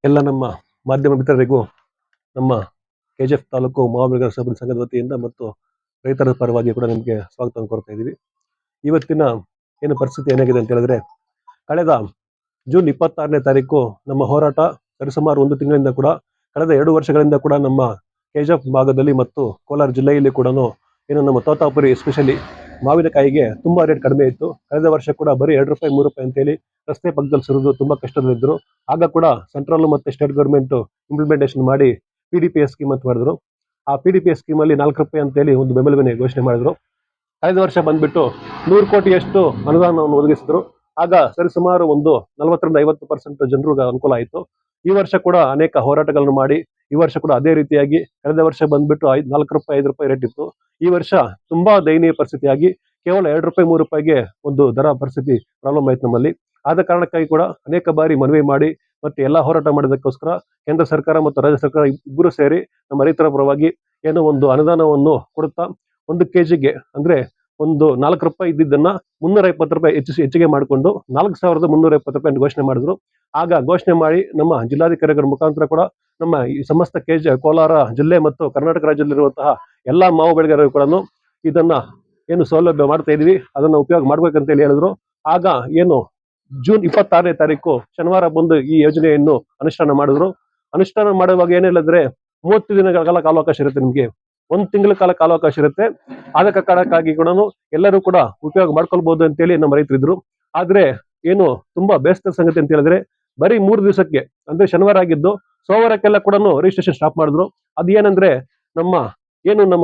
ಎಲ್ಲ ನಮ್ಮ ಮಾಧ್ಯಮ ಮಿತ್ರರಿಗೂ ನಮ್ಮ ಕೆಜಿಎಫ್ ತಾಲೂಕು ಮಾವು ಬೆಳೆಗಾರರ ಸಭಾ ಸಂಘದ ವತಿಯಿಂದ ಮತ್ತು ರೈತರ ಪರವಾಗಿ ಕೂಡ ನಿಮಗೆ ಸ್ವಾಗತ ಕೋರ್ತಾ ಇದ್ದೀವಿ. ಇವತ್ತಿನ ಏನು ಪರಿಸ್ಥಿತಿ ಏನಾಗಿದೆ ಅಂತ ಹೇಳಿದ್ರೆ, ಕಳೆದ ಜೂನ್ 26ನೇ ತಾರೀಕು ನಮ್ಮ ಹೋರಾಟ ಸರಿಸುಮಾರು 1 ತಿಂಗಳಿಂದ ಕೂಡ ಕಳೆದ 2 ವರ್ಷಗಳಿಂದ ಕೂಡ ನಮ್ಮ ಕೆಜಿಎಫ್ ಭಾಗದಲ್ಲಿ ಮತ್ತು ಕೋಲಾರ ಜಿಲ್ಲೆಯಲ್ಲಿ ಕೂಡ ಏನು ನಮ್ಮ ತೋತಾಪುರಿ ಎಸ್ಪೆಷಲಿ ಮಾವಿನಕಾಯಿಗೆ ತುಂಬಾ ರೇಟ್ ಕಡಿಮೆ ಇತ್ತು. ಕಳೆದ ವರ್ಷ ಕೂಡ ಬರೀ 2 ರೂಪಾಯಿ 3 ರೂಪಾಯಿ ಅಂತೇಳಿ ರಸ್ತೆ ಪಕ್ಕದಲ್ಲಿ ಸುರಿದು ತುಂಬಾ ಕಷ್ಟದಲ್ಲಿದ್ದರು. ಆಗ ಕೂಡ ಸೆಂಟ್ರಲ್ ಮತ್ತೆ ಸ್ಟೇಟ್ ಗೌರ್ಮೆಂಟ್ ಇಂಪ್ಲಿಮೆಂಟೇಷನ್ ಮಾಡಿ PDPS ಸ್ಕೀಮ್ ಅಂತ ಮಾಡಿದ್ರು. ಆ PDPS ಸ್ಕೀಮ್ ಅಲ್ಲಿ 4 ರೂಪಾಯಿ ಅಂತೇಳಿ ಒಂದು ಬೆಂಬಲ ಬೆಲೆ ಘೋಷಣೆ ಮಾಡಿದ್ರು. ಕಳೆದ ವರ್ಷ ಬಂದ್ಬಿಟ್ಟು 100 ಕೋಟಿಯಷ್ಟು ಅನುದಾನವನ್ನು ಒದಗಿಸಿದ್ರು. ಆಗ ಸರಿಸುಮಾರು ಒಂದು 40ರಿಂದ 50% ಜನರಿಗೆ ಅನುಕೂಲ ಆಯಿತು. ಈ ವರ್ಷ ಕೂಡ ಅನೇಕ ಹೋರಾಟಗಳನ್ನು ಮಾಡಿ ಈ ವರ್ಷ ಕೂಡ ಅದೇ ರೀತಿಯಾಗಿ ಕಳೆದ ವರ್ಷ ಬಂದ್ಬಿಟ್ಟು 4 ರೂಪಾಯಿ 5 ರೂಪಾಯಿ ರೇಟ್ ಇತ್ತು. ಈ ವರ್ಷ ತುಂಬಾ ದಯನೀಯ ಪರಿಸ್ಥಿತಿಯಾಗಿ ಕೇವಲ 2 ರೂಪಾಯಿ 3 ರೂಪಾಯಿಗೆ ಒಂದು ದರ ಪರಿಸ್ಥಿತಿ ಪ್ರಾಬ್ಲಮ್ ಆಯ್ತು ನಮ್ಮಲ್ಲಿ. ಆದ ಕಾರಣಕ್ಕಾಗಿ ಕೂಡ ಅನೇಕ ಬಾರಿ ಮನವಿ ಮಾಡಿ ಮತ್ತೆ ಎಲ್ಲಾ ಹೋರಾಟ ಮಾಡೋದಕ್ಕೋಸ್ಕರ ಕೇಂದ್ರ ಸರ್ಕಾರ ಮತ್ತು ರಾಜ್ಯ ಸರ್ಕಾರ ಇಬ್ಬರು ಸೇರಿ ನಮ್ಮ ರೈತರ ಪರವಾಗಿ ಏನೋ ಒಂದು ಅನುದಾನವನ್ನು ಕೊಡುತ್ತಾ 1 ಕೆಜಿಗೆ ಅಂದ್ರೆ ಒಂದು 4 ರೂಪಾಯಿ ಇದ್ದಿದ್ದನ್ನ 320 ರೂಪಾಯಿ ಹೆಚ್ಚಿಗೆ ಮಾಡಿಕೊಂಡು 4,320 ರೂಪಾಯಿ ಘೋಷಣೆ ಮಾಡಿದ್ರು. ಆಗ ಘೋಷಣೆ ಮಾಡಿ ನಮ್ಮ ಜಿಲ್ಲಾಧಿಕಾರಿಗಳ ಮುಖಾಂತರ ಕೂಡ ನಮ್ಮ ಈ ಸಮಸ್ತ ಕೋಲಾರ ಜಿಲ್ಲೆ ಮತ್ತು ಕರ್ನಾಟಕ ರಾಜ್ಯದಲ್ಲಿರುವಂತಹ ಎಲ್ಲಾ ಮಾವು ಬೆಳೆಗಾರರು ಕೂಡ ಇದನ್ನ ಏನು ಸೌಲಭ್ಯ ಮಾಡ್ತಾ ಇದೀವಿ, ಅದನ್ನ ಉಪಯೋಗ ಮಾಡ್ಬೇಕಂತ ಹೇಳಿ ಹೇಳಿದ್ರು. ಆಗ ಏನು ಜೂನ್ 26ನೇ ತಾರೀಕು ಶನಿವಾರ ಬಂದು ಈ ಯೋಜನೆಯನ್ನು ಅನುಷ್ಠಾನ ಮಾಡಿದ್ರು. ಅನುಷ್ಠಾನ ಮಾಡುವಾಗ ಏನಿಲ್ಲದ್ರೆ 30 ದಿನಗಳ ಕಾಲ ಕಾಲಾವಕಾಶ ಇರುತ್ತೆ ನಿಮ್ಗೆ, 1 ತಿಂಗಳ ಕಾಲ ಕಾಲಾವಕಾಶ ಇರುತ್ತೆ. ಆದ ಕಾರಣಕ್ಕಾಗಿ ಕೂಡ ಎಲ್ಲರೂ ಕೂಡ ಉಪಯೋಗ ಮಾಡ್ಕೊಳ್ಬಹುದು ಅಂತೇಳಿ ನಮ್ಮ ರೈತರಿದ್ರು. ಆದ್ರೆ ಏನು ತುಂಬಾ ಬೇಸರದ ಸಂಗತಿ ಅಂತ ಹೇಳಿದ್ರೆ, ಬರೀ 3 ದಿವಸಕ್ಕೆ ಅಂದ್ರೆ ಶನಿವಾರ ಆಗಿದ್ದು ಸೋಮವಾರಕ್ಕೆಲ್ಲ ಕೂಡ ರಿಜಿಸ್ಟ್ರೇಷನ್ ಸ್ಟಾಪ್ ಮಾಡಿದ್ರು. ಅದೇನಂದ್ರೆ ನಮ್ಮ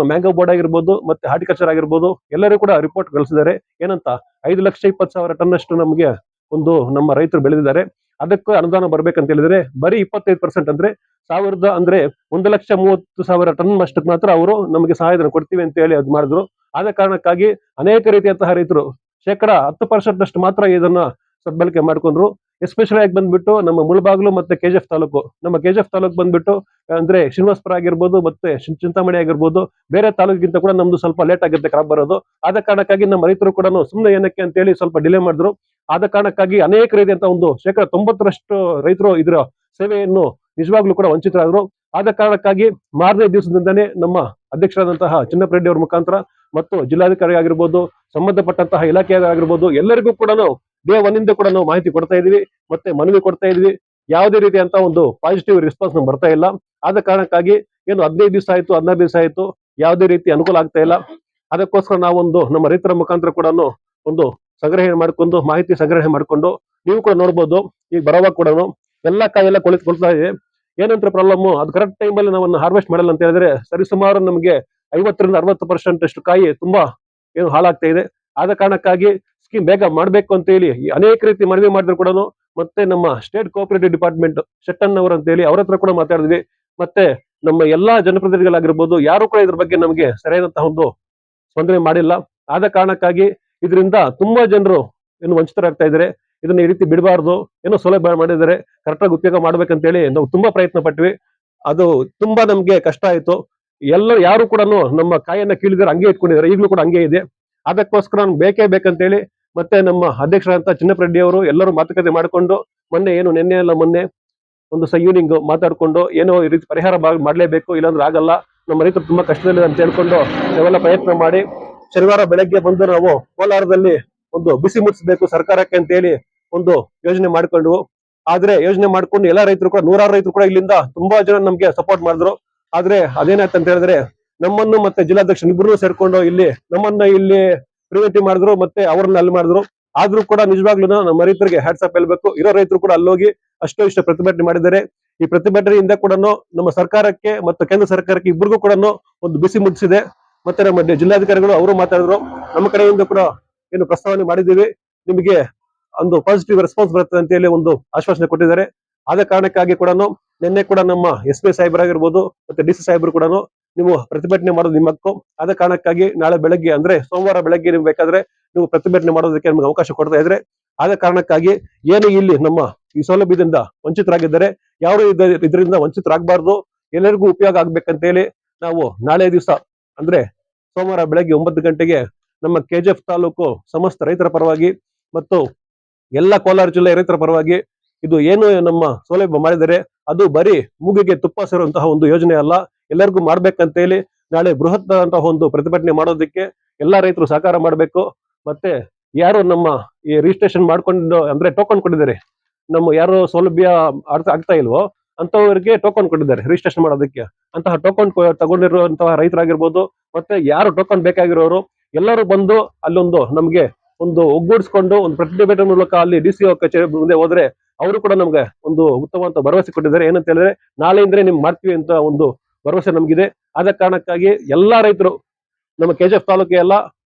ಮ್ಯಾಂಗೋ ಬೋರ್ಡ್ ಆಗಿರ್ಬೋದು ಮತ್ತೆ ಹಾರ್ಟಿಕಲ್ಚರ್ ಆಗಿರ್ಬೋದು ಎಲ್ಲರೂ ಕೂಡ ರಿಪೋರ್ಟ್ ಕಳಿಸಿದ್ದಾರೆ. ಏನಂತ 5,20,000 ಟನ್ ಅಷ್ಟು ನಮಗೆ ಒಂದು ನಮ್ಮ ರೈತರು ಬೆಳೆದಿದ್ದಾರೆ. ಅದಕ್ಕೂ ಅನುದಾನ ಬರ್ಬೇಕಂತ ಹೇಳಿದ್ರೆ ಬರೀ 25% ಅಂದ್ರೆ 1,30,30,000 ಟನ್ ಅಷ್ಟಕ್ಕೆ ಮಾತ್ರ ಅವರು ನಮಗೆ ಸಹಾಯಧನ ಕೊಡ್ತೀವಿ ಅಂತ ಹೇಳಿ ಅದು ಮಾಡಿದ್ರು. ಆದ ಕಾರಣಕ್ಕಾಗಿ ಅನೇಕ ರೀತಿಯಂತಹ ರೈತರು 10% ಅಷ್ಟು ಮಾತ್ರ ಇದನ್ನ ಸದ್ಬಳಕೆ ಮಾಡ್ಕೊಂಡ್ರು. ಎಸ್ಪೆಷಲಿ ಆಗಿ ಬಂದ್ಬಿಟ್ಟು ನಮ್ಮ ಮುಳಬಾಗಿಲು ಮತ್ತೆ ಕೆಜಿಎಫ್ ತಾಲೂಕು, ನಮ್ಮ ಕೆಜಿಎಫ್ ತಾಲೂಕು ಬಂದ್ಬಿಟ್ಟು ಅಂದ್ರೆ ಶ್ರೀನಿವಾಸಪುರ ಆಗಿರ್ಬೋದು ಮತ್ತೆ ಚಿಂತಾಮಣಿ ಆಗಿರ್ಬೋದು, ಬೇರೆ ತಾಲೂಕಿಗಿಂತ ಕೂಡ ನಮ್ದು ಸ್ವಲ್ಪ ಲೇಟ್ ಆಗುತ್ತೆ ಕ್ರಾಪ್ ಬರೋದು. ಆದ ಕಾರಣಕ್ಕಾಗಿ ನಮ್ಮ ರೈತರು ಕೂಡ ಸುಮ್ಮನೆ ಏನಕ್ಕೆ ಅಂತ ಹೇಳಿ ಸ್ವಲ್ಪ ಡಿಲೇ ಮಾಡಿದ್ರು. ಆದ ಕಾರಣಕ್ಕಾಗಿ ಅನೇಕ ರೀತಿಯಂತ ಒಂದು 90% ರೈತರು ಇದರ ಸೇವೆಯನ್ನು ನಿಜವಾಗ್ಲೂ ಕೂಡ ವಂಚಿತರಾದ್ರು. ಆದ ಕಾರಣಕ್ಕಾಗಿ ಮಾರನೇ ದಿವಸದಿಂದನೇ ನಮ್ಮ ಅಧ್ಯಕ್ಷರಾದಂತಹ ಚಿನ್ನಪ್ಪ ಅವರ ಮುಖಾಂತರ ಮತ್ತು ಜಿಲ್ಲಾಧಿಕಾರಿ ಆಗಿರ್ಬೋದು, ಸಂಬಂಧಪಟ್ಟಂತಹ ಇಲಾಖೆ ಆಗಿರ್ಬೋದು, ಎಲ್ಲರಿಗೂ ಕೂಡ ಡೇ 1 ಇಂದ ಕೂಡ ನಾವು ಮಾಹಿತಿ ಕೊಡ್ತಾ ಇದೀವಿ ಮತ್ತೆ ಮನವಿ ಕೊಡ್ತಾ ಇದೀವಿ. ಯಾವುದೇ ರೀತಿಯಂತ ಒಂದು ಪಾಸಿಟಿವ್ ರೆಸ್ಪಾನ್ಸ್ ನಮ್ಗೆ ಬರ್ತಾ ಇಲ್ಲ. ಆದ ಕಾರಣಕ್ಕಾಗಿ ಏನು 15 ದಿವಸ ಆಯ್ತು 16 ದಿವಸ ಆಯ್ತು ಯಾವುದೇ ರೀತಿ ಅನುಕೂಲ ಆಗ್ತಾ ಇಲ್ಲ. ಅದಕ್ಕೋಸ್ಕರ ನಾವೊಂದು ನಮ್ಮ ರೈತರ ಮುಖಾಂತರ ಕೂಡ ಒಂದು ಸಂಗ್ರಹಣೆ ಮಾಡ್ಕೊಂಡು ಮಾಹಿತಿ ಸಂಗ್ರಹಣೆ ಮಾಡ್ಕೊಂಡು ನೀವು ಕೂಡ ನೋಡ್ಬೋದು. ಈಗ ಬರೋವಾಗ ಕೂಡ ಎಲ್ಲಾ ಕಾಯೆಲ್ಲ ಕೊಳ್ತಾ ಇದೆ. ಏನಂತ ಪ್ರಾಬ್ಲಮ್, ಅದು ಕರೆಕ್ಟ್ ಟೈಮಲ್ಲಿ ನಾವನ್ನ ಹಾರ್ವೆಸ್ಟ್ ಮಾಡಲ್ಲ ಅಂತ ಹೇಳಿದ್ರೆ ಸರಿಸುಮಾರು ನಮಗೆ 50ರಿಂದ 60% ಅಷ್ಟು ಕಾಯಿ ತುಂಬಾ ಏನು ಹಾಳಾಗ್ತಾ ಇದೆ. ಆದ ಕಾರಣಕ್ಕಾಗಿ ಸ್ಕೀಮ್ ಬೇಗ ಮಾಡ್ಬೇಕು ಅಂತ ಹೇಳಿ ಅನೇಕ ರೀತಿ ಮನವಿ ಮಾಡಿದ್ರು ಕೂಡ ಮತ್ತೆ ನಮ್ಮ ಸ್ಟೇಟ್ ಕೋಆಪರೇಟಿವ್ ಡಿಪಾರ್ಟ್ಮೆಂಟ್ ಶೆಟ್ಟನ್ ಅವರು ಅಂತ ಹೇಳಿ ಅವ್ರ ಹತ್ರ ಕೂಡ ಮಾತಾಡಿದ್ವಿ. ಮತ್ತೆ ನಮ್ಮ ಎಲ್ಲಾ ಜನಪ್ರತಿನಿಧಿಗಳಾಗಿರ್ಬೋದು ಯಾರು ಕೂಡ ಇದ್ರ ಬಗ್ಗೆ ನಮಗೆ ಸರಿಯಾದಂತಹ ಒಂದು ಸ್ಪಂದನೆ ಮಾಡಿಲ್ಲ. ಆದ ಕಾರಣಕ್ಕಾಗಿ ಇದರಿಂದ ತುಂಬಾ ಜನರು ಏನು ವಂಚಿತರಾಗ್ತಾ ಇದ್ದಾರೆ. ಇದನ್ನ ಈ ರೀತಿ ಬಿಡಬಾರ್ದು, ಏನೋ ಸೌಲಭ್ಯ ಮಾಡಿದ್ದಾರೆ, ಕರೆಕ್ಟಾಗಿ ಉಪಯೋಗ ಮಾಡ್ಬೇಕಂತ ಹೇಳಿ ನಾವು ತುಂಬಾ ಪ್ರಯತ್ನ ಪಟ್ವಿ. ಅದು ತುಂಬಾ ನಮ್ಗೆ ಕಷ್ಟ ಆಯ್ತು. ಯಾರು ಕೂಡ ನಮ್ಮ ಕಾಯನ್ನ ಕೀಳಿದ್ರೆ ಹಂಗೆ ಇಟ್ಕೊಂಡಿದ್ದಾರೆ, ಈಗಲೂ ಕೂಡ ಹಂಗೆ ಇದೆ. ಅದಕ್ಕೋಸ್ಕರ ಬೇಕೇ ಬೇಕಂತೇಳಿ ಮತ್ತೆ ನಮ್ಮ ಅಧ್ಯಕ್ಷರಾದಂತ ಚಿನ್ನಪ್ಪ ಅವರು ಎಲ್ಲರೂ ಮಾತುಕತೆ ಮಾಡಿಕೊಂಡು ಮೊನ್ನೆ ಒಂದು ಈವ್ನಿಂಗ್ ಮಾತಾಡ್ಕೊಂಡು ಏನೋ ಈ ರೀತಿ ಪರಿಹಾರ ಮಾಡ್ಲೇಬೇಕು, ಇಲ್ಲಾಂದ್ರೆ ಆಗಲ್ಲ, ನಮ್ಮ ರೈತರು ತುಂಬಾ ಕಷ್ಟದಲ್ಲಿ ಅಂತ ಹೇಳ್ಕೊಂಡು ನಾವೆಲ್ಲ ಪ್ರಯತ್ನ ಮಾಡಿ ಶನಿವಾರ ಬೆಳಗ್ಗೆ ಬಂದು ನಾವು ಕೋಲಾರದಲ್ಲಿ ಒಂದು ಬಿಸಿ ಮುಟ್ಟಿಸ್ಬೇಕು ಸರ್ಕಾರಕ್ಕೆ ಅಂತ ಹೇಳಿ ಒಂದು ಯೋಜನೆ ಮಾಡ್ಕೊಂಡ್ವು. ಆದ್ರೆ ಯೋಜನೆ ಮಾಡ್ಕೊಂಡು ಎಲ್ಲಾ ರೈತರು ಕೂಡ 100 ರೈತರು ಕೂಡ ಇಲ್ಲಿಂದ ತುಂಬಾ ಜನ ನಮ್ಗೆ ಸಪೋರ್ಟ್ ಮಾಡಿದ್ರು. ಆದ್ರೆ ಅದೇನಾಯ್ತು ಅಂತ ಹೇಳಿದ್ರೆ ನಮ್ಮನ್ನು ಮತ್ತೆ ಜಿಲ್ಲಾಧ್ಯಕ್ಷ ಇಬ್ಬರು ಸೇರ್ಕೊಂಡು ನಮ್ಮನ್ನ ಇಲ್ಲಿ ಪ್ರಿವೆಂಟಿವ್ ಮಾಡಿದ್ರು ಮತ್ತೆ ಅವ್ರನ್ನ ಅಲ್ಲಿ ಮಾಡಿದ್ರು. ಆದ್ರೂ ಕೂಡ ನಿಜವಾಗ್ಲೂ ನಮ್ಮ ರೈತರಿಗೆ ಹ್ಯಾಟ್ಸ್ ಆಫ್ ಹೇಳ್ಬೇಕು. ಇರೋ ರೈತರು ಕೂಡ ಅಲ್ಲೋಗಿ ಅಷ್ಟೋ ಇಷ್ಟ ಪ್ರತಿಭಟನೆ ಮಾಡಿದ್ದಾರೆ. ಈ ಪ್ರತಿಭಟನೆಯಿಂದ ಕೂಡ ನಮ್ಮ ಸರ್ಕಾರಕ್ಕೆ ಮತ್ತು ಕೇಂದ್ರ ಸರ್ಕಾರಕ್ಕೆ ಇಬ್ಬರಿಗೂ ಕೂಡ ಒಂದು ಬಿಸಿ ಮುಟ್ಟಿಸಿದೆ. ಮತ್ತೆ ನಮ್ಮ ಜಿಲ್ಲಾಧಿಕಾರಿಗಳು ಅವರು ಮಾತಾಡಿದ್ರು. ನಮ್ಮ ಕಡೆಯಿಂದ ಕೂಡ ಏನು ಪ್ರಸ್ತಾವನೆ ಮಾಡಿದ್ದೀವಿ, ನಿಮಗೆ ಒಂದು ಪಾಸಿಟಿವ್ ರೆಸ್ಪಾನ್ಸ್ ಬರುತ್ತೆ ಅಂತ ಹೇಳಿ ಒಂದು ಆಶ್ವಾಸನೆ ಕೊಟ್ಟಿದ್ದಾರೆ. ಆದ ಕಾರಣಕ್ಕಾಗಿ ಕೂಡ ನಿನ್ನೆ ಕೂಡ ನಮ್ಮ SP ಸಾಹೇಬರಾಗಿರ್ಬೋದು ಮತ್ತೆ DC ಸಾಹೇಬರು ಕೂಡ ನೀವು ಪ್ರತಿಭಟನೆ ಮಾಡೋದು ನಿಮ್ಮ ಹಕ್ಕು. ಆದ ಕಾರಣಕ್ಕಾಗಿ ನಾಳೆ ಬೆಳಗ್ಗೆ ಅಂದ್ರೆ ಸೋಮವಾರ ಬೆಳಗ್ಗೆ ನೀವು ಬೇಕಾದ್ರೆ ನೀವು ಪ್ರತಿಭಟನೆ ಮಾಡೋದಕ್ಕೆ ನಮಗೆ ಅವಕಾಶ ಕೊಡ್ತಾ ಇದ್ರೆ. ಆದ ಕಾರಣಕ್ಕಾಗಿ ಏನು ಇಲ್ಲಿ ನಮ್ಮ ಈ ಸೌಲಭ್ಯದಿಂದ ವಂಚಿತರಾಗಿದ್ದಾರೆ, ಯಾರು ಇದರಿಂದ ವಂಚಿತರಾಗಬಾರ್ದು, ಎಲ್ಲರಿಗೂ ಉಪಯೋಗ ಆಗ್ಬೇಕಂತ ಹೇಳಿ ನಾವು ನಾಳೆ ದಿವಸ ಅಂದ್ರೆ ಸೋಮವಾರ ಬೆಳಗ್ಗೆ 9 ಗಂಟೆಗೆ ನಮ್ಮ KGF ತಾಲೂಕು ಸಮಸ್ತ ರೈತರ ಪರವಾಗಿ ಮತ್ತು ಎಲ್ಲ ಕೋಲಾರ ಜಿಲ್ಲೆ ರೈತರ ಪರವಾಗಿ ಇದು ಏನು ನಮ್ಮ ಸೌಲಭ್ಯ ಮಾಡಿದರೆ ಅದು ಬರೀ ಮೂಗಿಗೆ ತುಪ್ಪ ಸೇರುವಂತಹ ಒಂದು ಯೋಜನೆ ಅಲ್ಲ, ಎಲ್ಲರಿಗೂ ಮಾಡ್ಬೇಕಂತ ಹೇಳಿ ನಾಳೆ ಬೃಹತ್ ಅಂತಹ ಒಂದು ಪ್ರತಿಭಟನೆ ಮಾಡೋದಕ್ಕೆ ಎಲ್ಲಾ ರೈತರು ಸಹಕಾರ ಮಾಡಬೇಕು. ಮತ್ತೆ ಯಾರು ನಮ್ಮ ಈ ರಿಜಿಸ್ಟ್ರೇಷನ್ ಮಾಡ್ಕೊಂಡು ಅಂದ್ರೆ ಟೋಕನ್ ಕೊಟ್ಟಿದ್ದಾರೆ, ನಮ್ಮ ಯಾರು ಸೌಲಭ್ಯ ಆಗ್ತಾ ಇಲ್ವೋ ಅಂತವರಿಗೆ ಟೋಕನ್ ಕೊಟ್ಟಿದ್ದಾರೆ ರಿಜಿಸ್ಟ್ರೇಷನ್ ಮಾಡೋದಕ್ಕೆ. ಅಂತಹ ಟೋಕನ್ ತಗೊಂಡಿರುವಂತಹ ರೈತರಾಗಿರ್ಬೋದು, ಮತ್ತೆ ಯಾರು ಟೋಕನ್ ಬೇಕಾಗಿರೋರು ಎಲ್ಲರೂ ಬಂದು ಅಲ್ಲೊಂದು ನಮ್ಗೆ ಒಂದು ಒಗ್ಗೂಡಿಸ್ಕೊಂಡು ಒಂದು ಪ್ರತಿಭಟನೆ ಮೂಲಕ ಅಲ್ಲಿ DCO ಕಚೇರಿ ಮುಂದೆ ಹೋದ್ರೆ ಅವರು ಕೂಡ ನಮ್ಗೆ ಒಂದು ಉತ್ತಮವಾದ ಭರವಸೆ ಕೊಟ್ಟಿದ್ದಾರೆ. ಏನಂತ ಹೇಳಿದ್ರೆ ನಾಳೆಯಿಂದಲೇ ನಿಮ್ಗೆ ಮಾಡ್ತೀವಿ ಅಂತ ಒಂದು ಭರವಸೆ ನಮ್ಗಿದೆ. ಆದ ಕಾರಣಕ್ಕಾಗಿ ಎಲ್ಲಾ ರೈತರು ನಮ್ಮ KGF ತಾಲೂಕಿಗೆ ಎಲ್ಲ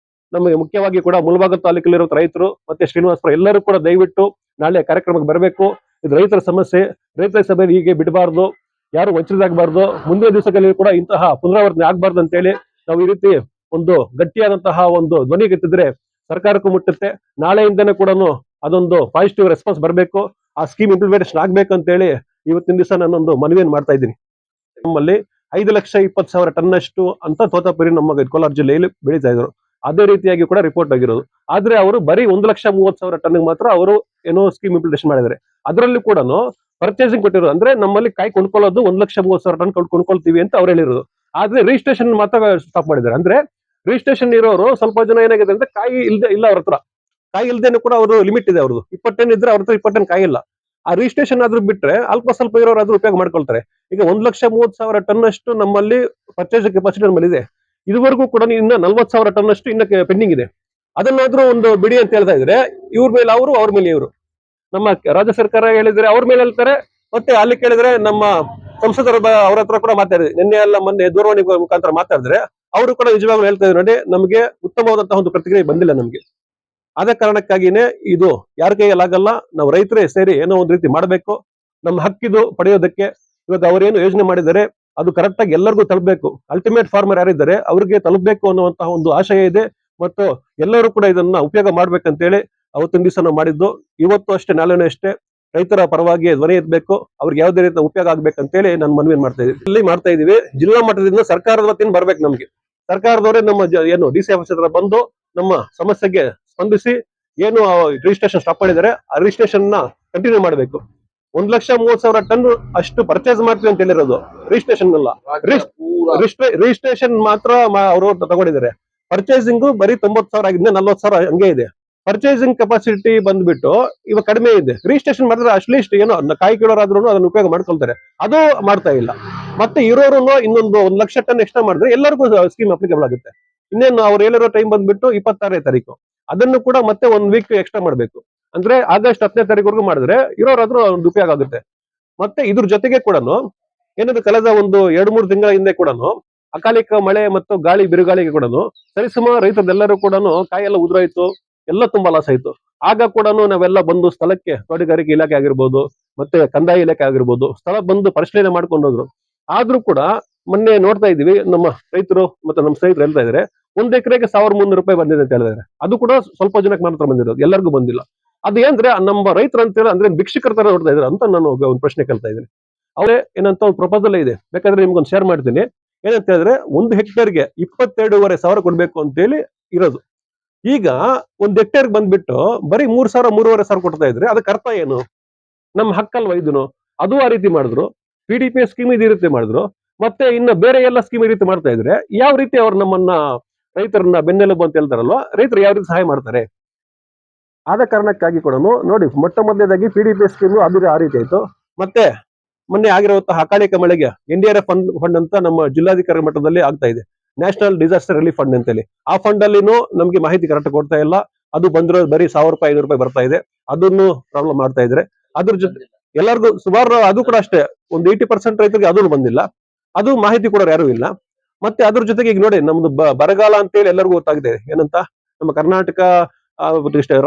ನಮಗೆ ಮುಖ್ಯವಾಗಿ ಕೂಡ ಮುಳಬಾಗಿಲು ತಾಲೂಕಲ್ಲಿರೋ ರೈತರು ಮತ್ತೆ ಶ್ರೀನಿವಾಸಪುರ ಎಲ್ಲರೂ ಕೂಡ ದಯವಿಟ್ಟು ನಾಳೆ ಕಾರ್ಯಕ್ರಮಕ್ಕೆ ಬರಬೇಕು. ಇದು ರೈತರ ಸಮಸ್ಯೆ, ರೈತರ ಸಭೆಯಲ್ಲಿ ಹೀಗೆ ಬಿಡಬಾರ್ದು, ಯಾರು ವಂಚಿತರಾಗಬಾರ್ದು, ಮುಂದಿನ ದಿವಸಗಳಲ್ಲಿ ಕೂಡ ಇಂತಹ ಪುನರಾವರ್ತನೆ ಆಗ್ಬಾರ್ದು ಅಂತ ಹೇಳಿ ನಾವು ಈ ರೀತಿ ಒಂದು ಗಟ್ಟಿಯಾದಂತಹ ಒಂದು ಧ್ವನಿ ಎತ್ತಿದ್ರೆ ಸರ್ಕಾರಕ್ಕೂ ಮುಟ್ಟುತ್ತೆ. ನಾಳೆಯಿಂದನೇ ಕೂಡ ಅದೊಂದು ಪಾಸಿಟಿವ್ ರೆಸ್ಪಾನ್ಸ್ ಬರಬೇಕು, ಆ ಸ್ಕೀಮ್ ಇಂಪ್ಲಿಮೆಂಟೇಷನ್ ಆಗ್ಬೇಕು ಅಂತ ಹೇಳಿ ಇವತ್ತಿನ ದಿವಸ ನಾನೊಂದು ಮನವಿಯನ್ನು ಮಾಡ್ತಾ ಇದ್ದೀನಿ. ನಮ್ಮಲ್ಲಿ 5,20,000 ಟನ್ನಷ್ಟು ಅಂತ ತೋತಾಪುರಿ ನಮ್ಮ ಕೋಲಾರ ಜಿಲ್ಲೆಯಲ್ಲಿ ಬೆಳೀತಾ ಇದ್ರು. ಅದೇ ರೀತಿಯಾಗಿ ಕೂಡ ರಿಪೋರ್ಟ್ ಆಗಿರೋದು. ಆದ್ರೆ ಅವರು ಬರೀ 1,30,000 ಟನ್ಗೆ ಮಾತ್ರ ಅವರು ಏನೋ ಸ್ಕೀಮ್ ಇಂಪ್ಲಿಮೆಂಟೇಷನ್ ಮಾಡಿದ್ದಾರೆ. ಅದರಲ್ಲಿ ಕೂಡ ಪರ್ಚೇಸಿಂಗ್ ಕೊಟ್ಟಿರೋದು ಅಂದ್ರೆ ನಮ್ಮಲ್ಲಿ ಕಾಯಿ ಕೊಂಡ್ಕೊಳ್ಳೋದು 1,30,000 ಟನ್ ಕೊಂಡ್ಕೊಳ್ತೀವಿ ಅಂತ ಅವ್ರು ಹೇಳಿರೋದು. ಆದ್ರೆ ರಿಜಿಸ್ಟ್ರೇಷನ್ ಮಾತ್ರ ಸ್ಟಾಪ್ ಮಾಡಿದ್ದಾರೆ. ಅಂದ್ರೆ ರಿಜಿಸ್ಟ್ರೇಷನ್ ಇರೋರು ಸ್ವಲ್ಪ ಜನ ಏನಾಗಿದೆ ಅಂದ್ರೆ ಕಾಯಿ ಇಲ್ಲ ಅವ್ರ ಹತ್ರ, ಕಾಯಿ ಇಲ್ದೇನೆ ಕೂಡ ಅವರು ಲಿಮಿಟ್ ಇದೆ ಅವ್ರದ್ದು. 20 ಟನ್ ಇದ್ರೆ ಅವ್ರ ಹತ್ರ 20 ಟನ್ ಕಾಯಿ ಇಲ್ಲ. ಆ ರಿಜಿಸ್ಟ್ರೇಷನ್ ಆದ್ರೂ ಬಿಟ್ರೆ ಅಲ್ಪ ಸ್ವಲ್ಪ ಇರೋರು ಆದ್ರೂ ಉಪಯೋಗ ಮಾಡ್ಕೊಳ್ತಾರೆ. ಈಗ 1,30,000 ಟನ್ ಅಷ್ಟು ನಮ್ಮಲ್ಲಿ ಪರ್ಚೇಸ್ ಕೆಪಾಸಿಟಿ ನಮ್ಮಲ್ಲಿ ಇದೆ. ಇದುವರೆಗೂ ಕೂಡ ಇನ್ನ 40,000 ಟನ್ ಅಷ್ಟು ಇನ್ನ ಪೆಂಡಿಂಗ್ ಇದೆ. ಅದನ್ನಾದ್ರೂ ಒಂದು ಬಿಡಿ ಅಂತ ಹೇಳ್ತಾ ಇದ್ರೆ ಇವ್ರ ಮೇಲೆ ಅವರು, ಅವ್ರ ಮೇಲೆ ಇವರು. ನಮ್ಮ ರಾಜ್ಯ ಸರ್ಕಾರ ಹೇಳಿದ್ರೆ ಅವ್ರ ಮೇಲೆ ಹೇಳ್ತಾರೆ, ಮತ್ತೆ ಅಲ್ಲಿ ಕೇಳಿದ್ರೆ ನಮ್ಮ ಸಂಸದರ ಅವ್ರ ಹತ್ರ ಕೂಡ ಮಾತಾಡಿದ್ರೆ ನಿನ್ನೆ ಎಲ್ಲ ಮೊನ್ನೆ ದೂರವಾಣಿ ಮುಖಾಂತರ ಮಾತಾಡಿದ್ರೆ ಅವರು ಕೂಡ ನಿಜವಾಗ್ಲೂ ಹೇಳ್ತಾ ಇದ್ರು ನೋಡಿ, ನಮಗೆ ಉತ್ತಮವಾದಂತಹ ಒಂದು ಪ್ರತಿಕ್ರಿಯೆ ಬಂದಿಲ್ಲ ನಮ್ಗೆ. ಆದ ಕಾರಣಕ್ಕಾಗಿನೇ ಇದು ಯಾರ ಕೈಯಲ್ಲಿ ಆಗಲ್ಲ, ನಾವು ರೈತರೇ ಸೇರಿ ಏನೋ ಒಂದು ರೀತಿ ಮಾಡಬೇಕು. ನಮ್ಮ ಹಕ್ಕಿದು ಪಡೆಯೋದಕ್ಕೆ ಇವಾಗ ಅವರೇನು ಯೋಜನೆ ಮಾಡಿದ್ದಾರೆ ಅದು ಕರೆಕ್ಟ್ ಆಗಿ ಎಲ್ಲರಿಗೂ ತಲುಪಬೇಕು. ಅಲ್ಟಿಮೇಟ್ ಫಾರ್ಮರ್ ಯಾರಿದ್ದಾರೆ ಅವ್ರಿಗೆ ತಲುಪಬೇಕು ಅನ್ನುವಂತಹ ಒಂದು ಆಶಯ ಇದೆ. ಮತ್ತು ಎಲ್ಲರೂ ಕೂಡ ಇದನ್ನ ಉಪಯೋಗ ಮಾಡ್ಬೇಕಂತೇಳಿ ಅವತ್ತಿನ ದಿವಸ ನಾವು ಮಾಡಿದ್ದು. ಇವತ್ತು ಅಷ್ಟೇ, ನಾಳೆನೂ ಅಷ್ಟೇ ರೈತರ ಪರವಾಗಿ ಧ್ವನಿ ಎತ್ತಬೇಕು, ಅವ್ರಿಗೆ ಯಾವುದೇ ರೀತಿ ಉಪಯೋಗ ಆಗ್ಬೇಕಂತೇಳಿ ನಾನು ಮನವಿ ಮಾಡ್ತಾ ಇದ್ದೀವಿ. ಇಲ್ಲಿ ಮಾಡ್ತಾ ಇದೀವಿ ಜಿಲ್ಲಾ ಮಟ್ಟದಿಂದ ಸರ್ಕಾರದ ವತಿಯಿಂದ ಬರ್ಬೇಕು ನಮ್ಗೆ. ಸರ್ಕಾರದವರೇ ನಮ್ಮ ಏನು DC ಆಫೀಸ್ ಹತ್ರ ಬಂದು ನಮ್ಮ ಸಮಸ್ಯೆಗೆ ಸ್ಪಂದಿಸಿ ಏನು ರಿಜಿಸ್ಟ್ರೇಷನ್ ಸ್ಟಾಪ್ ಮಾಡಿದ್ದಾರೆ ಆ ರಿಜಿಸ್ಟ್ರೇಷನ್ ನ ಕಂಟಿನ್ಯೂ ಮಾಡಬೇಕು. 1,30,000 ಟನ್ ಅಷ್ಟು ಪರ್ಚೇಸ್ ಮಾಡ್ತೀವಿ ಅಂತ ಹೇಳಿರೋದು, ರಿಜಿಸ್ಟ್ರೇಷನ್ ಅಲ್ಲ. ರಿಜಿಸ್ಟ್ರೇಷನ್ ಮಾತ್ರ ಅವರು ತಗೊಂಡಿದ್ದಾರೆ. ಪರ್ಚೇಸಿಂಗ್ ಬರೀ 90,000 ಆಗಿದ್ದೆ, 40,000 ಹಂಗೆ ಇದೆ. ಪರ್ಚೇಸಿಂಗ್ ಕೆಪಾಸಿಟಿ ಬಂದ್ಬಿಟ್ಟು ಇವಾಗ ಕಡಿಮೆ ಇದೆ. ರಿಜಿಸ್ಟ್ರೇಷನ್ ಮಾಡಿದ್ರೆ ಅಟ್ಲೀಸ್ಟ್ ಏನೋ ಕಾಯಿ ಕಿಲೋರಾದ್ರೂ ಅದನ್ನ ಉಪಯೋಗ ಮಾಡ್ಕೊಳ್ತಾರೆ, ಅದು ಮಾಡ್ತಾ ಇಲ್ಲ. ಮತ್ತೆ ಇರೋರು ಇನ್ನೊಂದು 1,00,000 ಟನ್ ಎಕ್ಸ್ಟ್ರಾ ಮಾಡಿದ್ರೆ ಎಲ್ಲರಿಗೂ ಸ್ಕೀಮ್ ಅಪ್ಲಿಕೇಬಲ್ ಆಗುತ್ತೆ. ಇನ್ನೇನು ಅವ್ರು ಹೇಳಿರೋ ಟೈಮ್ ಬಂದ್ಬಿಟ್ಟು 26ನೇ ತಾರೀಕು, ಅದನ್ನು ಕೂಡ ಮತ್ತೆ 1 ವೀಕ್ ಎಕ್ಸ್ಟ್ರಾ ಮಾಡ್ಬೇಕು. ಅಂದ್ರೆ ಆಗಸ್ಟ್ 10ನೇ ತಾರೀಕುವರೆಗೂ ಮಾಡಿದ್ರೆ ಇರೋರಾದ್ರೂ ಒಂದು ಉಪಯೋಗ ಆಗುತ್ತೆ. ಮತ್ತೆ ಇದ್ರ ಜೊತೆಗೆ ಕೂಡ ಏನಾದ್ರು ಕಳೆದ ಒಂದು 2-3 ತಿಂಗಳ ಹಿಂದೆ ಕೂಡ ಅಕಾಲಿಕ ಮಳೆ ಮತ್ತು ಗಾಳಿ ಬಿರುಗಾಳಿಗೆ ಕೂಡ ಸರಿಸುಮಾರು ರೈತರೆಲ್ಲರೂ ಕೂಡ ಕಾಯಿ ಎಲ್ಲ ಉದುರಾಯ್ತು, ಎಲ್ಲ ತುಂಬಾ ಲಾಸ್ ಆಯ್ತು. ಆಗ ಕೂಡ ನಾವೆಲ್ಲ ಬಂದು ಸ್ಥಳಕ್ಕೆ ತೋಟಗಾರಿಕೆ ಇಲಾಖೆ ಆಗಿರ್ಬೋದು, ಮತ್ತೆ ಕಂದಾಯ ಇಲಾಖೆ ಆಗಿರ್ಬೋದು, ಸ್ಥಳ ಬಂದು ಪರಿಶೀಲನೆ ಮಾಡ್ಕೊಂಡು ಹೋದ್ರು. ಆದ್ರೂ ಕೂಡ ಮೊನ್ನೆ ನೋಡ್ತಾ ಇದೀವಿ, ನಮ್ಮ ರೈತರು ಮತ್ತೆ ನಮ್ಮ ಸ್ನೇಹಿತರು ಹೇಳ್ತಾ ಇದಾರೆ 1 ಎಕರೆಗೆ 1,300 ರೂಪಾಯಿ ಬಂದಿದೆ ಅಂತ ಹೇಳಿದಾರೆ. ಅದು ಕೂಡ ಸ್ವಲ್ಪ ಜನಕ್ಕೆ ಮಾತ್ರ ಬಂದಿರೋದು, ಎಲ್ಲರಿಗೂ ಬಂದಿಲ್ಲ. ಅದೇಂದ್ರೆ ನಮ್ಮ ರೈತರು ಅಂತ ಹೇಳಿ ಅಂದ್ರೆ ಭಿಕ್ಷುಕರ ತರ ನೋಡ್ತಾ ಇದಾರೆ ಅಂತ ನಾನು ಒಂದು ಪ್ರಶ್ನೆ ಕೇಳ್ತಾ ಇದ್ದೀನಿ. ಅವರೇ ಏನಂತ ಒಂದು ಪ್ರಪೋಸಲ್ ಇದೆ, ಬೇಕಾದ್ರೆ ನಿಮ್ಗೊಂದು ಶೇರ್ ಮಾಡ್ತೀನಿ. ಏನಂತ ಹೇಳಿದ್ರೆ 1 ಹೆಕ್ಟೇರ್ಗೆ 22,500 ಕೊಡ್ಬೇಕು ಅಂತ ಹೇಳಿ ಇರೋದು. ಈಗ 1 ಹೆಕ್ಟೇರ್ ಬಂದ್ಬಿಟ್ಟು ಬರೀ 3,000, 3,500 ಕೊಡ್ತಾ ಇದ್ರೆ ಅದಕ್ಕೆ ಅರ್ಥ ಏನು? ನಮ್ಮ ಹಕ್ಕಲ್ವ ಇದನ್ನು? ಅದು ಆ ರೀತಿ ಮಾಡಿದ್ರು. PDP ಸ್ಕೀಮ್ ಈ ರೀತಿ ಮಾಡಿದ್ರು. ಮತ್ತೆ ಇನ್ನ ಬೇರೆ ಎಲ್ಲ ಸ್ಕೀಮ್ ಈ ರೀತಿ ಮಾಡ್ತಾ ಇದ್ರೆ ಯಾವ ರೀತಿ ಅವ್ರು ನಮ್ಮನ್ನ ರೈತರನ್ನ ಬೆನ್ನೆಲುಬು ಅಂತ ಹೇಳ್ತಾರಲ್ವ, ರೈತರು ಯಾವ ರೀತಿ ಸಹಾಯ ಮಾಡ್ತಾರೆ? ಆದ ಕಾರಣಕ್ಕಾಗಿ ಕೂಡ ನೋಡಿ, ಮೊಟ್ಟ ಮೊದಲನೇದಾಗಿ PDP ಸ್ಕೀಮ್ ಅದು ಆ ರೀತಿ ಆಯ್ತು. ಮತ್ತೆ ಮೊನ್ನೆ ಆಗಿರುವಂತಹ ಅಕಾಲಿಕ ಮಳೆಗೆ NDRF ಫಂಡ್ ಅಂತ ನಮ್ಮ ಜಿಲ್ಲಾಧಿಕಾರಿ ಮಟ್ಟದಲ್ಲಿ ಆಗ್ತಾ ಇದೆ, ನ್ಯಾಷನಲ್ ಡಿಸಾಸ್ಟರ್ ರಿಲೀಫ್ ಫಂಡ್ ಅಂತೇಳಿ. ಆ ಫಂಡ್ ಅಲ್ಲಿನೂ ನಮ್ಗೆ ಮಾಹಿತಿ ಕರೆಕ್ಟ್ ಕೊಡ್ತಾ ಇಲ್ಲ. ಅದು ಬಂದಿರೋ ಬರೀ 1,000 ರೂಪಾಯಿ 500 ರೂಪಾಯಿ ಬರ್ತಾ ಇದೆ. ಅದನ್ನು ಪ್ರಾಬ್ಲಮ್ ಮಾಡ್ತಾ ಇದ್ರೆ ಅದ್ರ ಜೊತೆ ಎಲ್ಲರಿಗೂ ಸುಮಾರು ಅದು ಕೂಡ ಅಷ್ಟೇ, ಒಂದು 80% ರೈತರಿಗೆ ಅದನ್ನು ಬಂದಿಲ್ಲ. ಅದು ಮಾಹಿತಿ ಕೊಡೋರು ಯಾರು ಇಲ್ಲ. ಮತ್ತೆ ಅದ್ರ ಜೊತೆಗೆ ಈಗ ನೋಡಿ, ನಮ್ದು ಬರಗಾಲ ಅಂತೇಳಿ ಎಲ್ಲರಿಗೂ ಗೊತ್ತಾಗಿದೆ. ಏನಂತ ನಮ್ಮ ಕರ್ನಾಟಕ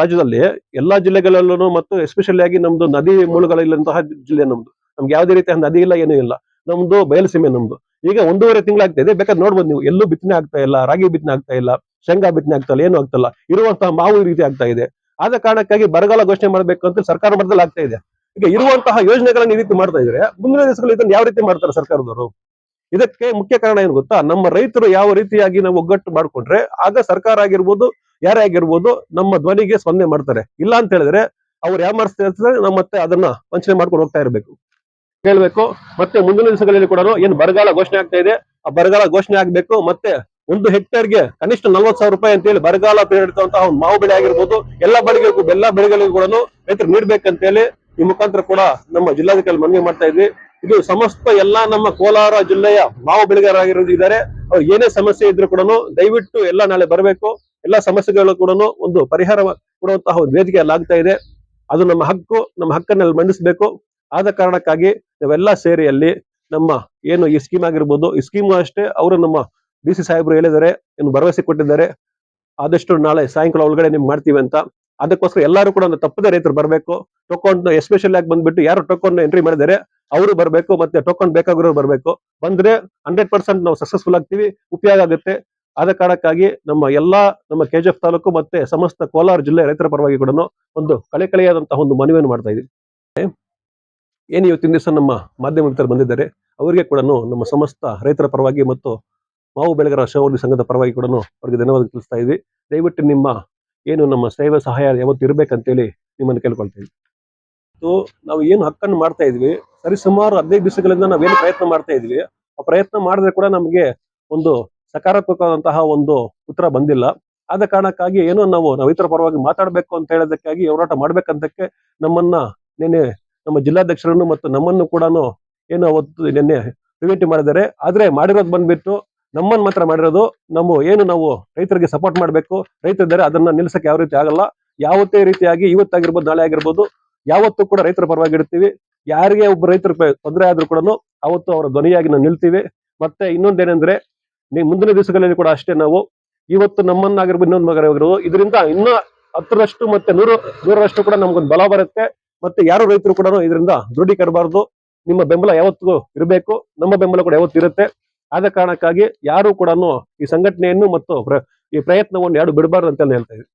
ರಾಜ್ಯದಲ್ಲಿ ಎಲ್ಲಾ ಜಿಲ್ಲೆಗಳಲ್ಲೂ ಮತ್ತು ಎಸ್ಪೆಷಲಿ ಆಗಿ ನಮ್ದು ನದಿ ಮೂಲಗಳಿಲ್ಲಂತಹ ಜಿಲ್ಲೆ ನಮ್ದು. ನಮ್ಗೆ ಯಾವುದೇ ರೀತಿಯ ನದಿ ಇಲ್ಲ, ಏನೂ ಇಲ್ಲ. ನಮ್ದು ಬಯಲುಸೀಮೆ ನಮ್ದು. ಈಗ 1.5 ತಿಂಗಳಾಗ್ತಾ ಇದೆ. ಬೇಕಾದ್ರೆ ನೋಡ್ಬೋದು ನೀವು, ಎಲ್ಲೂ ಬಿತ್ತನೆ ಆಗ್ತಾ ಇಲ್ಲ, ರಾಗಿ ಬಿತ್ತನೆ ಆಗ್ತಾ ಇಲ್ಲ, ಶೇಂಗಾ ಬಿತ್ತನೆ ಆಗ್ತಾ ಇಲ್ಲ, ಏನು ಆಗ್ತಾ ಇರುವಂತಹ ಮಾವು ಈ ರೀತಿ ಆಗ್ತಾ ಇದೆ. ಆದ ಕಾರಣಕ್ಕಾಗಿ ಬರಗಾಲ ಘೋಷಣೆ ಮಾಡ್ಬೇಕು ಅಂತ ಸರ್ಕಾರ ಮಟ್ಟದಲ್ಲಿ ಆಗ್ತಾ ಇದೆ. ಈಗ ಇರುವಂತಹ ಯೋಜನೆಗಳನ್ನ ಈ ರೀತಿ ಮಾಡ್ತಾ ಇದ್ರೆ ಮುಂದಿನ ದಿವಸಗಳು ಇದನ್ನ ಯಾವ ರೀತಿ ಮಾಡ್ತಾರೆ ಸರ್ಕಾರದವರು? ಇದಕ್ಕೆ ಮುಖ್ಯ ಕಾರಣ ಏನು ಗೊತ್ತಾ? ನಮ್ಮ ರೈತರು ಯಾವ ರೀತಿಯಾಗಿ ನಾವು ಒಗ್ಗಟ್ಟು ಮಾಡ್ಕೊಂಡ್ರೆ ಆಗ ಸರ್ಕಾರ ಆಗಿರ್ಬೋದು, ಯಾರೇ ಆಗಿರ್ಬೋದು, ನಮ್ಮ ಧ್ವನಿಗೆ ಸ್ಪಂದನೆ ಮಾಡ್ತಾರೆ. ಇಲ್ಲ ಅಂತ ಹೇಳಿದ್ರೆ ಅವ್ರು ಯಾವ ಮಾಡಿಸ್ತಾ ಇರ್ತಾರೆ, ನಾವು ಮತ್ತೆ ಅದನ್ನ ವಂಚನೆ ಮಾಡ್ಕೊಂಡು ಹೋಗ್ತಾ ಇರ್ಬೇಕು. ಕೇಳಬೇಕು. ಮತ್ತೆ ಮುಂದಿನ ದಿವಸಗಳಲ್ಲಿ ಕೂಡ ಏನು ಬರಗಾಲ ಘೋಷಣೆ ಆಗ್ತಾ ಇದೆ, ಆ ಬರಗಾಲ ಘೋಷಣೆ ಆಗ್ಬೇಕು. ಮತ್ತೆ 1 ಹೆಕ್ಟೇರ್ಗೆ ಕನಿಷ್ಠ 40,000 ರೂಪಾಯಿ ಅಂತೇಳಿ ಬರಗಾಲ ಪೀಡಿತಂತಹ ಮಾವು ಬೆಳೆ ಆಗಿರ್ಬೋದು, ಎಲ್ಲ ಬೆಳೆಗಳಿಗೂ ಕೂಡ ರೈತರು ನೀಡ್ಬೇಕಂತೇಳಿ ಈ ಮುಖಾಂತರ ಕೂಡ ನಮ್ಮ ಜಿಲ್ಲಾಧಿಕಾರಿ ಮನವಿ ಮಾಡ್ತಾ ಇದ್ವಿ. ಇದು ಸಮಸ್ತ ಎಲ್ಲಾ ನಮ್ಮ ಕೋಲಾರ ಜಿಲ್ಲೆಯ ಮಾವು ಬೆಳೆಗಾರರಾಗಿದ್ದಾರೆ. ಅವ್ರು ಏನೇ ಸಮಸ್ಯೆ ಇದ್ರು ಕೂಡ ದಯವಿಟ್ಟು ಎಲ್ಲ ನಾಳೆ ಬರಬೇಕು. ಎಲ್ಲಾ ಸಮಸ್ಯೆಗಳು ಕೂಡ ಒಂದು ಪರಿಹಾರ ಕೊಡುವಂತಹ ಒಂದು ವೇದಿಕೆ ಆಗ್ತಾ ಇದೆ. ಅದು ನಮ್ಮ ಹಕ್ಕು, ನಮ್ಮ ಹಕ್ಕನ್ನೆಲ್ಲ ಮಂಡಿಸಬೇಕು. ಆದ ಕಾರಣಕ್ಕಾಗಿ ನಾವೆಲ್ಲ ಸೇರಿ ಅಲ್ಲಿ ನಮ್ಮ ಏನು ಈ ಸ್ಕೀಮ್ ಆಗಿರ್ಬೋದು, ಈ ಸ್ಕೀಮ್ ಅಷ್ಟೇ ಅವರು ನಮ್ಮ ಡಿ ಸಿ ಸಾಹೇಬರು ಹೇಳಿದ್ದಾರೆ, ಏನು ಭರವಸೆ ಕೊಟ್ಟಿದ್ದಾರೆ, ಆದಷ್ಟು ನಾಳೆ ಸಾಯಂಕಾಲ ಒಳಗಡೆ ನಿಮ್ಗೆ ಮಾಡ್ತೀವಿ ಅಂತ. ಅದಕ್ಕೋಸ್ಕರ ಎಲ್ಲರೂ ಕೂಡ ತಪ್ಪದೆ ರೈತರು ಬರಬೇಕು. ಟೋಕನ್ ಎಸ್ಪೆಷಲ್ ಆಗಿ ಬಂದ್ಬಿಟ್ಟು ಯಾರು ಟೋಕನ್ ಎಂಟ್ರಿ ಮಾಡಿದ್ದಾರೆ ಅವರು ಬರಬೇಕು, ಮತ್ತೆ ಟೋಕನ್ ಬೇಕಾಗಿರೋರು ಬರಬೇಕು. ಬಂದ್ರೆ 100% ನಾವು ಸಕ್ಸಸ್ಫುಲ್ ಆಗ್ತೀವಿ, ಉಪಯೋಗ ಆಗುತ್ತೆ. ಆದ ಕಾರಣಕ್ಕಾಗಿ ನಮ್ಮ ಕೆಜಿಎಫ್ ತಾಲೂಕು ಮತ್ತೆ ಸಮಸ್ತ ಕೋಲಾರ ಜಿಲ್ಲೆ ರೈತರ ಪರವಾಗಿ ಕೂಡ ಒಂದು ಕಳೆಕಳೆಯಾದಂತಹ ಒಂದು ಮನವಿಯನ್ನು ಮಾಡ್ತಾ ಇದ್ದೀವಿ. ಏನು ಇವತ್ತಿನ ದಿವಸ ನಮ್ಮ ಮಾಧ್ಯಮ ಮಿತ್ರರು ಬಂದಿದ್ದಾರೆ, ಅವರಿಗೆ ಕೂಡ ನಮ್ಮ ಸಮಸ್ತ ರೈತರ ಪರವಾಗಿ ಮತ್ತು ಮಾವು ಬೆಳೆಗಾರರ ಶ್ರಮೋದಯ ಸಂಘದ ಪರವಾಗಿ ಕೂಡ ಅವರಿಗೆ ಧನ್ಯವಾದ ತಿಳಿಸ್ತಾ ಇದ್ವಿ. ದಯವಿಟ್ಟು ನಿಮ್ಮ ಏನು ನಮ್ಮ ಸೇವೆ ಸಹಾಯ ಯಾವತ್ತು ಇರ್ಬೇಕಂತೇಳಿ ನಿಮ್ಮನ್ನು ಕೇಳ್ಕೊಳ್ತೀವಿ. ನಾವು ಏನು ಹಕ್ಕನ್ನು ಮಾಡ್ತಾ ಇದ್ವಿ, ಸರಿಸುಮಾರು 15 ದಿವಸಗಳಿಂದ ನಾವೇನು ಪ್ರಯತ್ನ ಮಾಡ್ತಾ ಇದ್ವಿ, ಆ ಪ್ರಯತ್ನ ಮಾಡಿದ್ರೆ ಕೂಡ ನಮಗೆ ಒಂದು ಸಕಾರಾತ್ಮಕವಾದಂತಹ ಒಂದು ಉತ್ತರ ಬಂದಿಲ್ಲ. ಆದ ಕಾರಣಕ್ಕಾಗಿ ಏನೋ ನಾವು ರೈತರ ಪರವಾಗಿ ಮಾತಾಡಬೇಕು ಅಂತ ಹೇಳೋದಕ್ಕಾಗಿ ಹೋರಾಟ ಮಾಡ್ಬೇಕಂತಕ್ಕೆ ನಮ್ಮನ್ನ ನಿನ್ನೆ ನಮ್ಮ ಜಿಲ್ಲಾಧ್ಯಕ್ಷರನ್ನು ಮತ್ತು ನಮ್ಮನ್ನು ಕೂಡ ಏನು ಅವತ್ತು ನಿನ್ನೆ ಪ್ರಿವೆಂಟಿವ್ ಮಾಡಿದ್ದಾರೆ. ಆದ್ರೆ ಮಾಡಿರೋದು ಬಂದ್ಬಿಟ್ಟು ನಮ್ಮನ್ನು ಮಾತ್ರ ಮಾಡಿರೋದು. ನಾವು ರೈತರಿಗೆ ಸಪೋರ್ಟ್ ಮಾಡಬೇಕು, ರೈತರಿದ್ದಾರೆ, ಅದನ್ನ ನಿಲ್ಸಕ್ಕೆ ಯಾವ ರೀತಿ ಆಗಲ್ಲ. ಯಾವತ್ತೇ ರೀತಿಯಾಗಿ ಇವತ್ತಾಗಿರ್ಬೋದು, ನಾಳೆ ಆಗಿರ್ಬೋದು, ಯಾವತ್ತೂ ಕೂಡ ರೈತರ ಪರವಾಗಿ ಇಡ್ತೀವಿ. ಯಾರಿಗೆ ಒಬ್ಬ ರೈತರ ತೊಂದರೆ ಆದ್ರೂ ಕೂಡ ಅವತ್ತು ಅವರ ಧ್ವನಿಯಾಗಿ ನಾವು ನಿಲ್ತೀವಿ. ಮತ್ತೆ ಇನ್ನೊಂದೇನೆಂದ್ರೆ, ಮುಂದಿನ ದಿವಸಗಳಲ್ಲಿ ಕೂಡ ಅಷ್ಟೇ, ನಾವು ಇವತ್ತು ನಮ್ಮನ್ನಾಗಿರ್ಬೋದು, ಇನ್ನೊಂದು ಮಗರಾಗಿರ್ಬೋದು, ಇದರಿಂದ ಇನ್ನೂ 10ರಷ್ಟು ಮತ್ತೆ 100ರಷ್ಟು ಕೂಡ ನಮ್ಗೊಂದು ಬಲ ಬರುತ್ತೆ. ಮತ್ತೆ ಯಾರು ರೈತರು ಕೂಡ ಇದರಿಂದ ದೃಢೀಕರಬಾರದು. ನಿಮ್ಮ ಬೆಂಬಲ ಯಾವತ್ತಿಗೂ ಇರಬೇಕು, ನಮ್ಮ ಬೆಂಬಲ ಕೂಡ ಯಾವತ್ತು ಇರುತ್ತೆ. ಆದ ಕಾರಣಕ್ಕಾಗಿ ಯಾರು ಕೂಡ ಈ ಸಂಘಟನೆಯನ್ನು ಮತ್ತು ಈ ಪ್ರಯತ್ನವನ್ನು ಯಾರು ಬಿಡಬಾರ್ದು ಅಂತ ಹೇಳ್ತಾ ಇದ್ದೀವಿ.